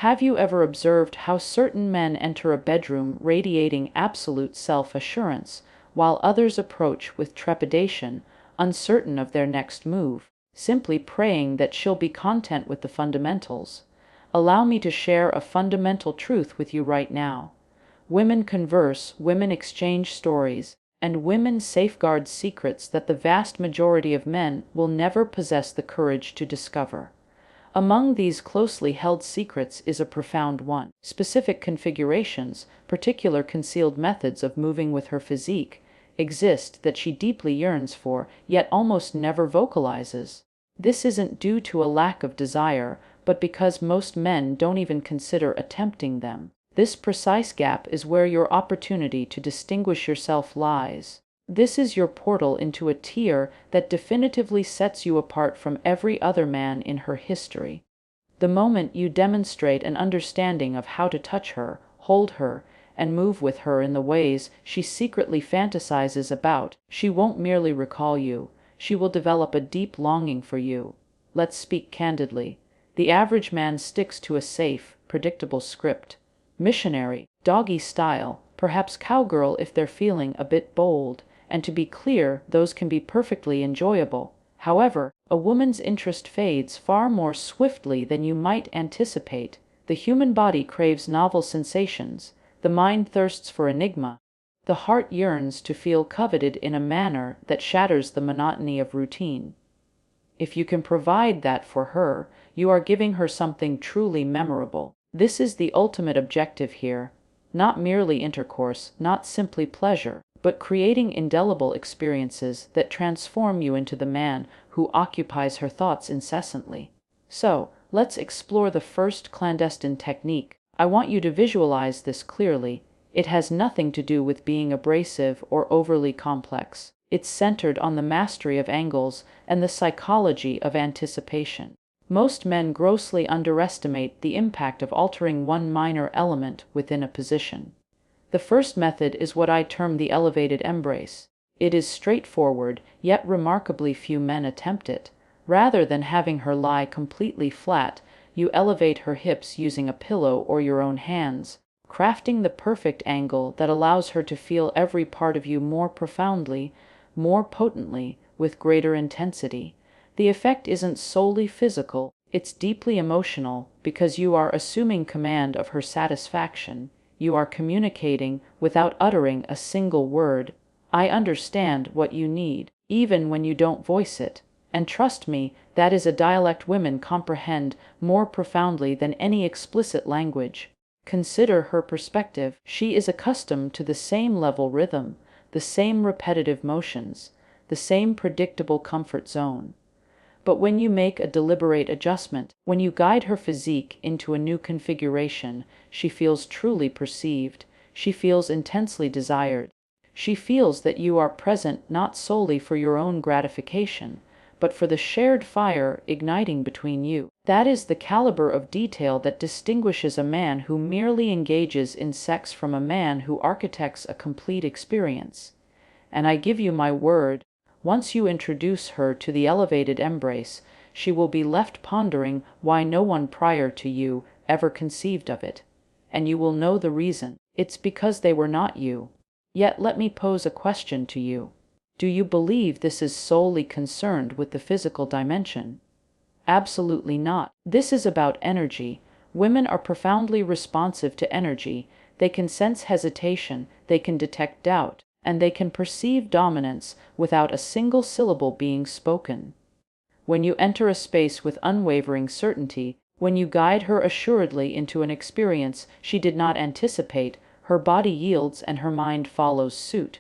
Have you ever observed how certain men enter a bedroom radiating absolute self-assurance, while others approach with trepidation, uncertain of their next move, simply praying that she'll be content with the fundamentals? Allow me to share a fundamental truth with you right now. Women converse, women exchange stories, and women safeguard secrets that the vast majority of men will never possess the courage to discover. Among these closely held secrets is a profound one: specific configurations, particular concealed methods of moving with her physique, exist that she deeply yearns for, yet almost never vocalizes. This isn't due to a lack of desire, but because most men don't even consider attempting them. This precise gap is where your opportunity to distinguish yourself lies. This is your portal into a tier that definitively sets you apart from every other man in her history. The moment you demonstrate an understanding of how to touch her, hold her, and move with her in the ways she secretly fantasizes about, she won't merely recall you, she will develop a deep longing for you. Let's speak candidly. The average man sticks to a safe, predictable script. Missionary, doggy style, perhaps cowgirl if they're feeling a bit bold, and to be clear, those can be perfectly enjoyable. However, a woman's interest fades far more swiftly than you might anticipate. The human body craves novel sensations, the mind thirsts for enigma, the heart yearns to feel coveted in a manner that shatters the monotony of routine. If you can provide that for her, you are giving her something truly memorable. This is the ultimate objective here, not merely intercourse, not simply pleasure, but creating indelible experiences that transform you into the man who occupies her thoughts incessantly. So, let's explore the first clandestine technique. I want you to visualize this clearly. It has nothing to do with being abrasive or overly complex. It's centered on the mastery of angles and the psychology of anticipation. Most men grossly underestimate the impact of altering one minor element within a position. The first method is what I term the elevated embrace. It is straightforward, yet remarkably few men attempt it. Rather than having her lie completely flat, you elevate her hips using a pillow or your own hands, crafting the perfect angle that allows her to feel every part of you more profoundly, more potently, with greater intensity. The effect isn't solely physical, it's deeply emotional, because you are assuming command of her satisfaction. You are communicating without uttering a single word. I understand what you need, even when you don't voice it. And trust me, that is a dialect women comprehend more profoundly than any explicit language. Consider her perspective. She is accustomed to the same level rhythm, the same repetitive motions, the same predictable comfort zone. But when you make a deliberate adjustment, when you guide her physique into a new configuration, she feels truly perceived, she feels intensely desired. She feels that you are present not solely for your own gratification, but for the shared fire igniting between you. That is the caliber of detail that distinguishes a man who merely engages in sex from a man who architects a complete experience. And I give you my word, once you introduce her to the elevated embrace, she will be left pondering why no one prior to you ever conceived of it. And you will know the reason. It's because they were not you. Yet let me pose a question to you. Do you believe this is solely concerned with the physical dimension? Absolutely not. This is about energy. Women are profoundly responsive to energy. They can sense hesitation, they can detect doubt, and they can perceive dominance without a single syllable being spoken. When you enter a space with unwavering certainty, when you guide her assuredly into an experience she did not anticipate, her body yields and her mind follows suit.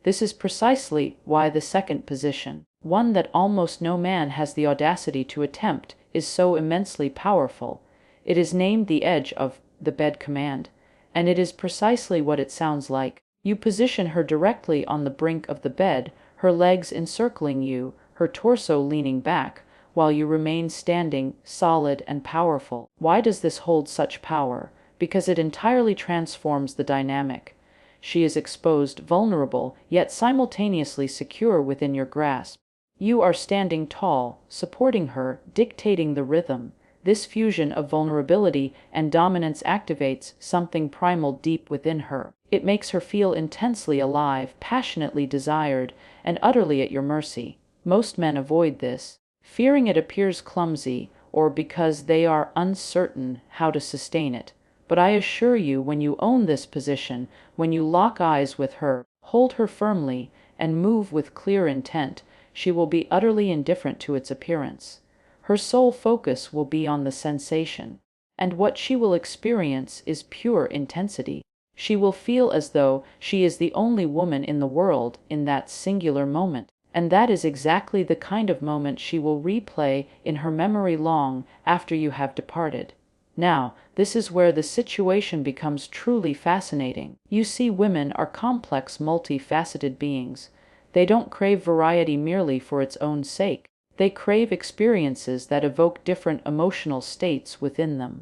This is precisely why the second position, one that almost no man has the audacity to attempt, is so immensely powerful. It is named the edge of the bed command, and it is precisely what it sounds like. You position her directly on the brink of the bed, her legs encircling you, her torso leaning back, while you remain standing, solid and powerful. Why does this hold such power? Because it entirely transforms the dynamic. She is exposed, vulnerable, yet simultaneously secure within your grasp. You are standing tall, supporting her, dictating the rhythm. This fusion of vulnerability and dominance activates something primal deep within her. It makes her feel intensely alive, passionately desired, and utterly at your mercy. Most men avoid this, fearing it appears clumsy, or because they are uncertain how to sustain it. But I assure you, when you own this position, when you lock eyes with her, hold her firmly, and move with clear intent, she will be utterly indifferent to its appearance. Her sole focus will be on the sensation, and what she will experience is pure intensity. She will feel as though she is the only woman in the world in that singular moment, and that is exactly the kind of moment she will replay in her memory long after you have departed. Now, this is where the situation becomes truly fascinating. You see, women are complex, multifaceted beings. They don't crave variety merely for its own sake. They crave experiences that evoke different emotional states within them.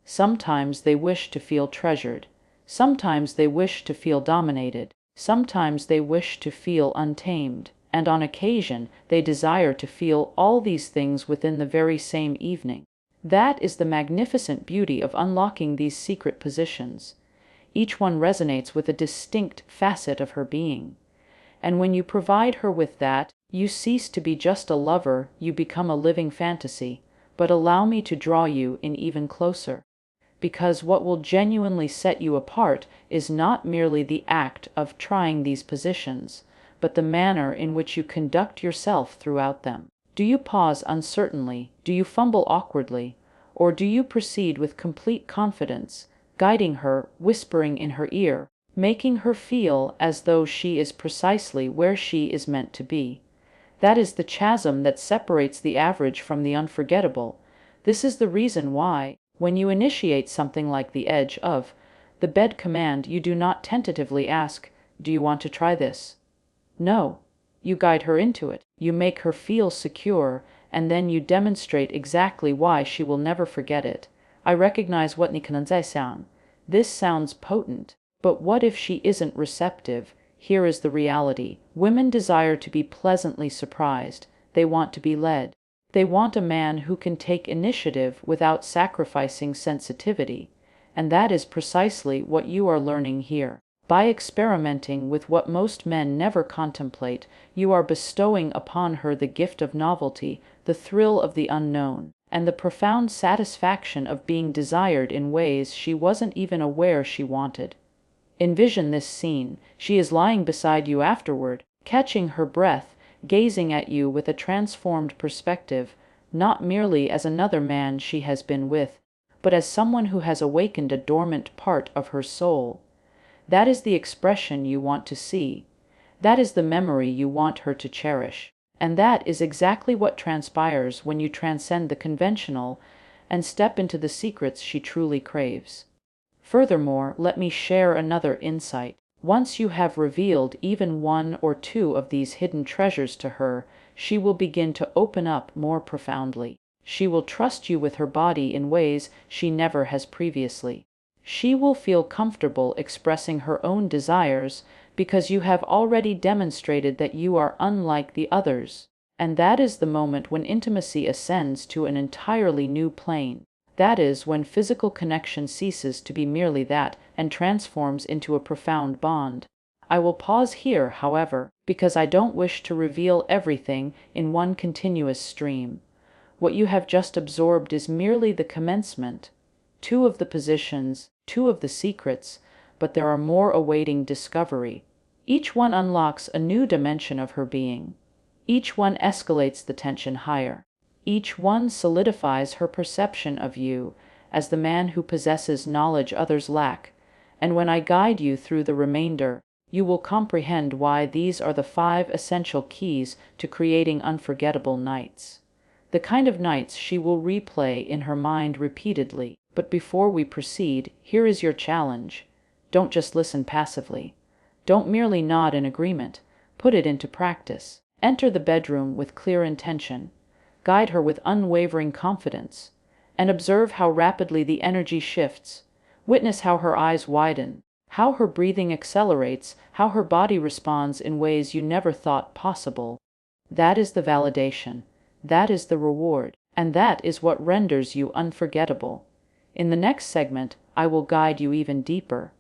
Sometimes they wish to feel treasured. Sometimes they wish to feel dominated. Sometimes they wish to feel untamed. And on occasion, they desire to feel all these things within the very same evening. That is the magnificent beauty of unlocking these secret positions. Each one resonates with a distinct facet of her being. And when you provide her with that, you cease to be just a lover, you become a living fantasy. But allow me to draw you in even closer. Because what will genuinely set you apart is not merely the act of trying these positions, but the manner in which you conduct yourself throughout them. Do you pause uncertainly? Do you fumble awkwardly? Or do you proceed with complete confidence, guiding her, whispering in her ear, making her feel as though she is precisely where she is meant to be? That is the chasm that separates the average from the unforgettable. This is the reason why, when you initiate something like the edge of the bed command, you do not tentatively ask, "Do you want to try this?" No. You guide her into it. You make her feel secure, and then you demonstrate exactly why she will never forget it. I recognize what你可能在想. This sounds potent, but what if she isn't receptive? Here is the reality. Women desire to be pleasantly surprised. They want to be led. They want a man who can take initiative without sacrificing sensitivity. And that is precisely what you are learning here. By experimenting with what most men never contemplate, you are bestowing upon her the gift of novelty, the thrill of the unknown, and the profound satisfaction of being desired in ways she wasn't even aware she wanted. Envision this scene. She is lying beside you afterward, catching her breath, gazing at you with a transformed perspective, not merely as another man she has been with, but as someone who has awakened a dormant part of her soul. That is the expression you want to see. That is the memory you want her to cherish. And that is exactly what transpires when you transcend the conventional and step into the secrets she truly craves. Furthermore, let me share another insight. Once you have revealed even one or two of these hidden treasures to her, she will begin to open up more profoundly. She will trust you with her body in ways she never has previously. She will feel comfortable expressing her own desires because you have already demonstrated that you are unlike the others. And that is the moment when intimacy ascends to an entirely new plane. That is when physical connection ceases to be merely that and transforms into a profound bond. I will pause here, however, because I don't wish to reveal everything in one continuous stream. What you have just absorbed is merely the commencement. Two of the positions, two of the secrets, but there are more awaiting discovery. Each one unlocks a new dimension of her being. Each one escalates the tension higher. Each one solidifies her perception of you as the man who possesses knowledge others lack. And when I guide you through the remainder, you will comprehend why these are the 5 essential keys to creating unforgettable nights. The kind of nights she will replay in her mind repeatedly. But before we proceed, here is your challenge. Don't just listen passively. Don't merely nod in agreement. Put it into practice. Enter the bedroom with clear intention. Guide her with unwavering confidence. And observe how rapidly the energy shifts. Witness how her eyes widen, how her breathing accelerates, how her body responds in ways you never thought possible. That is the validation. That is the reward. And that is what renders you unforgettable. In the next segment, I will guide you even deeper.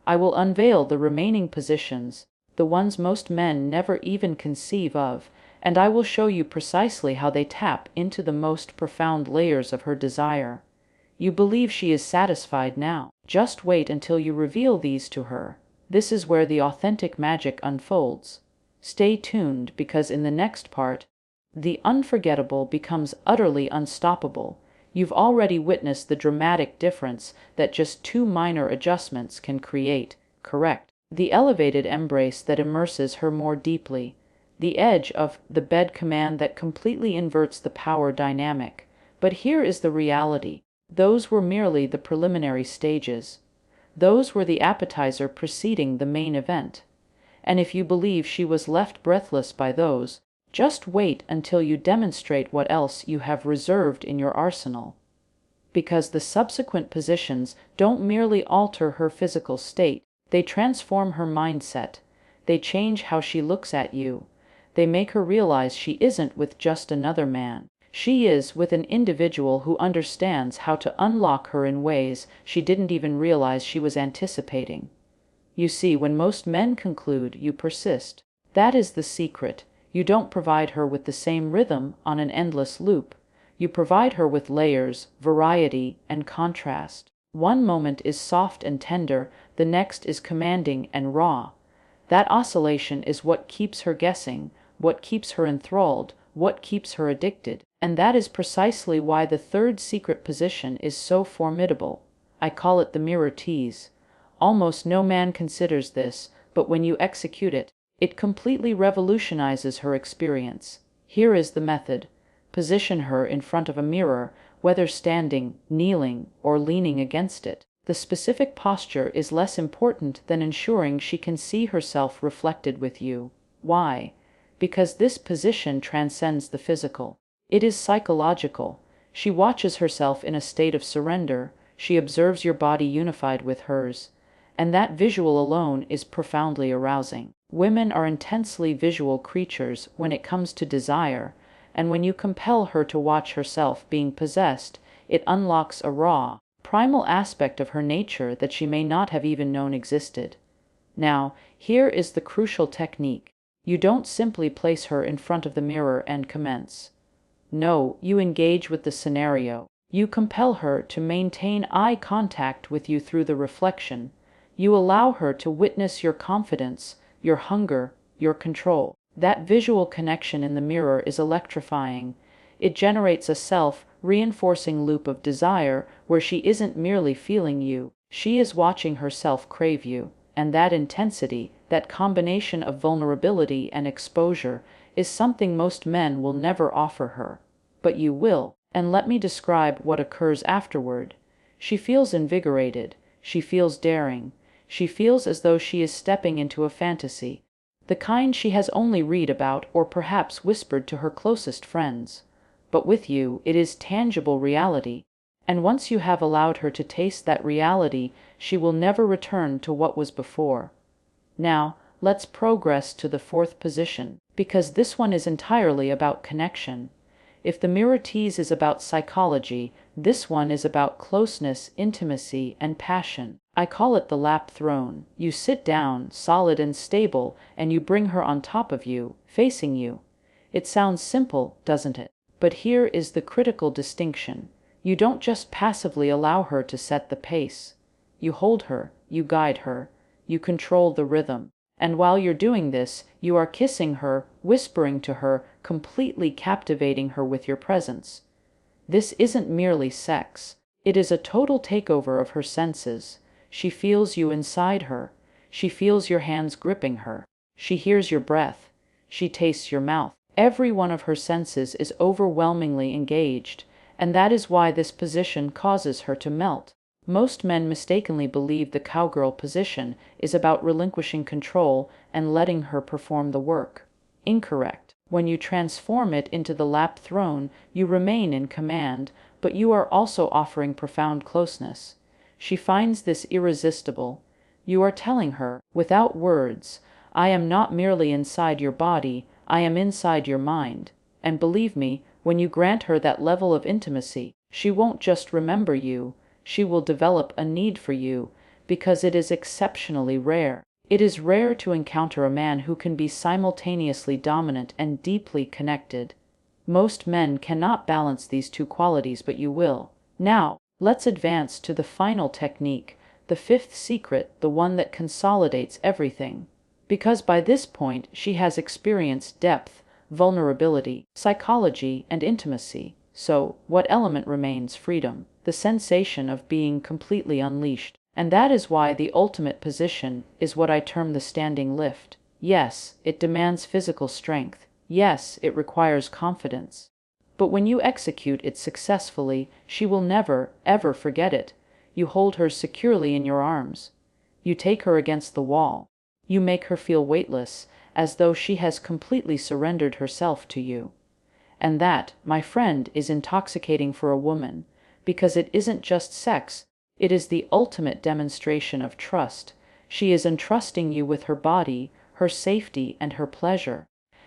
I will unveil the remaining positions, the ones most men never even conceive of, and I will show you precisely how they tap into the most profound layers of her desire. You believe she is satisfied now. Just wait until you reveal these to her. This is where the authentic magic unfolds. Stay tuned, because in the next part, the unforgettable becomes utterly unstoppable. You've already witnessed the dramatic difference that just 2 minor adjustments can create, correct? The elevated embrace that immerses her more deeply. The edge of the bed command that completely inverts the power dynamic. But here is the reality. Those were merely the preliminary stages. Those were the appetizer preceding the main event. And if you believe she was left breathless by those, just wait until you demonstrate what else you have reserved in your arsenal. Because the subsequent positions don't merely alter her physical state, they transform her mindset. They change how she looks at you. They make her realize she isn't with just another man. She is with an individual who understands how to unlock her in ways she didn't even realize she was anticipating. You see, when most men conclude, you persist. That is the secret. You don't provide her with the same rhythm on an endless loop. You provide her with layers, variety, and contrast. One moment is soft and tender, the next is commanding and raw. That oscillation is what keeps her guessing, what keeps her enthralled, what keeps her addicted. And that is precisely why the third secret position is so formidable. I call it the mirror tease. Almost no man considers this, but when you execute it, it completely revolutionizes her experience. Here is the method. Position her in front of a mirror, whether standing, kneeling, or leaning against it. The specific posture is less important than ensuring she can see herself reflected with you. Why? Because this position transcends the physical. It is psychological. She watches herself in a state of surrender. She observes your body unified with hers. And that visual alone is profoundly arousing. Women are intensely visual creatures when it comes to desire, and when you compel her to watch herself being possessed, it unlocks a raw, primal aspect of her nature that she may not have even known existed. Now, here is the crucial technique. You don't simply place her in front of the mirror and commence. No, you engage with the scenario. You compel her to maintain eye contact with you through the reflection. You allow her to witness your confidence, your hunger, your control. That visual connection in the mirror is electrifying. It generates a self-reinforcing loop of desire where she isn't merely feeling you, she is watching herself crave you. And that intensity, that combination of vulnerability and exposure, is something most men will never offer her. But you will, and let me describe what occurs afterward. She feels invigorated, she feels daring, she feels as though she is stepping into a fantasy, the kind she has only read about or perhaps whispered to her closest friends. But with you, it is tangible reality, and once you have allowed her to taste that reality, she will never return to what was before. Now, let's progress to the fourth position, because this one is entirely about connection. If the mirror tease is about psychology, this one is about closeness, intimacy, and passion. I call it the lap throne. You sit down, solid and stable, and you bring her on top of you, facing you. It sounds simple, doesn't it? But here is the critical distinction. You don't just passively allow her to set the pace. You hold her, you guide her, you control the rhythm. And while you're doing this, you are kissing her, whispering to her, completely captivating her with your presence. This isn't merely sex. It is a total takeover of her senses. She feels you inside her. She feels your hands gripping her. She hears your breath. She tastes your mouth. Every one of her senses is overwhelmingly engaged, and that is why this position causes her to melt. Most men mistakenly believe the cowgirl position is about relinquishing control and letting her perform the work. Incorrect. When you transform it into the lap throne, you remain in command, but you are also offering profound closeness. She finds this irresistible. You are telling her, without words, I am not merely inside your body, I am inside your mind. And believe me, When you grant her that level of intimacy, she won't just remember you, she will develop a need for you, because it is exceptionally rare. It is rare to encounter a man who can be simultaneously dominant and deeply connected. Most men cannot balance these two qualities, but you will. Now, let's advance to the final technique, the fifth secret, the one that consolidates everything. Because by this point she has experienced depth, vulnerability, psychology, and intimacy. So, what element remains? Freedom, the sensation of being completely unleashed. And that is why the ultimate position is what I term the standing lift. Yes, it demands physical strength. Yes, it requires confidence. But when you execute it successfully, she will never, ever forget it. You hold her securely in your arms. You take her against the wall. You make her feel weightless, as though she has completely surrendered herself to you. And that, my friend, is intoxicating for a woman, because it isn't just sex, it is the ultimate demonstration of trust. She is entrusting you with her body, her safety, and her pleasure.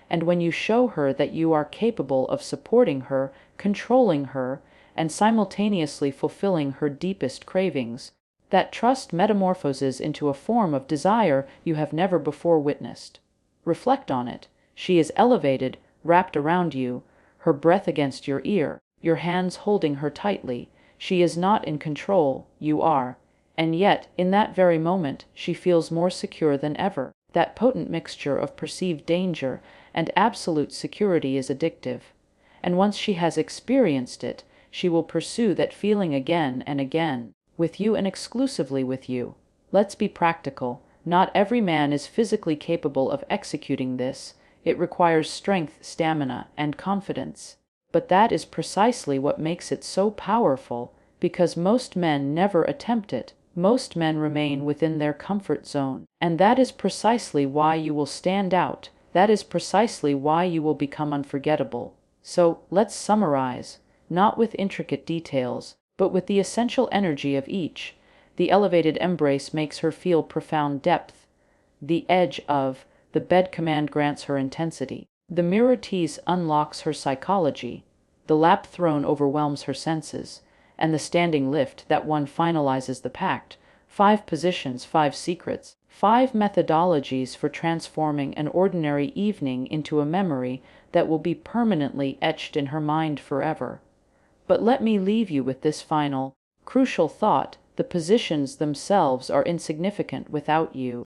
And when you show her that you are capable of supporting her, controlling her, and simultaneously fulfilling her deepest cravings, that trust metamorphoses into a form of desire you have never before witnessed. Reflect on it. She is elevated, wrapped around you, her breath against your ear, your hands holding her tightly. She is not in control, you are. And yet, in that very moment, she feels more secure than ever. That potent mixture of perceived danger and absolute security is addictive. And once she has experienced it, she will pursue that feeling again and again, with you and exclusively with you. Let's be practical. Not every man is physically capable of executing this. It requires strength, stamina, and confidence. But that is precisely what makes it so powerful, because most men never attempt it. Most men remain within their comfort zone. And that is precisely why you will stand out. That is precisely why you will become unforgettable. So, let's summarize, not with intricate details, but with the essential energy of each. The elevated embrace makes her feel profound depth. The edge of the bed command grants her intensity. The mirror tease unlocks her psychology. The lap throne overwhelms her senses. And the standing lift, that one, finalizes the pact. 5 positions, 5 secrets, 5 methodologies for transforming an ordinary evening into a memory that will be permanently etched in her mind forever. But let me leave you with this final, crucial thought: the positions themselves are insignificant without you.